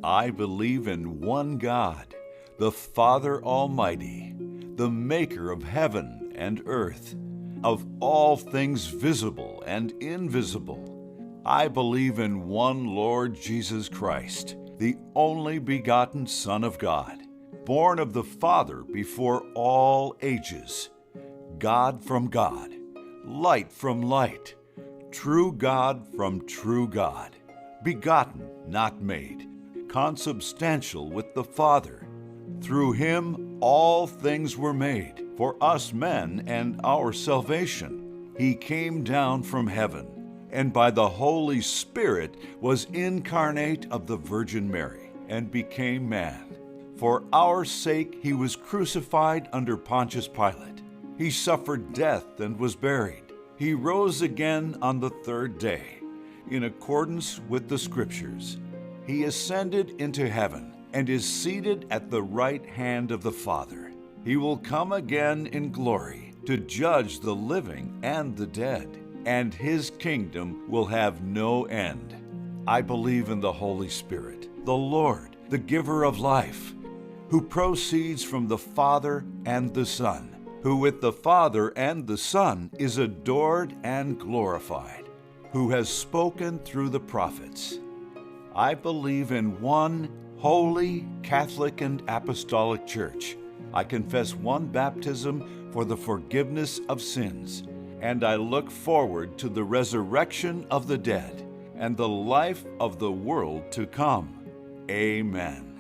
I believe in one God, the Father Almighty, the maker of heaven and earth, of all things visible and invisible. I believe in one Lord Jesus Christ, the only begotten Son of God, born of the Father before all ages, God from God, light from light, true God from true God, begotten, not made, consubstantial with the Father. Through him all things were made, for us men and our salvation. He came down from heaven, and by the Holy Spirit was incarnate of the Virgin Mary, and became man. For our sake he was crucified under Pontius Pilate. He suffered death and was buried. He rose again on the third day, in accordance with the Scriptures. He ascended into heaven and is seated at the right hand of the Father. He will come again in glory to judge the living and the dead, and his kingdom will have no end. I believe in the Holy Spirit, the Lord, the giver of life, who proceeds from the Father and the Son, who with the Father and the Son is adored and glorified, who has spoken through the prophets. I believe in one holy, Catholic, and Apostolic Church. I confess one baptism for the forgiveness of sins, and I look forward to the resurrection of the dead and the life of the world to come. Amen.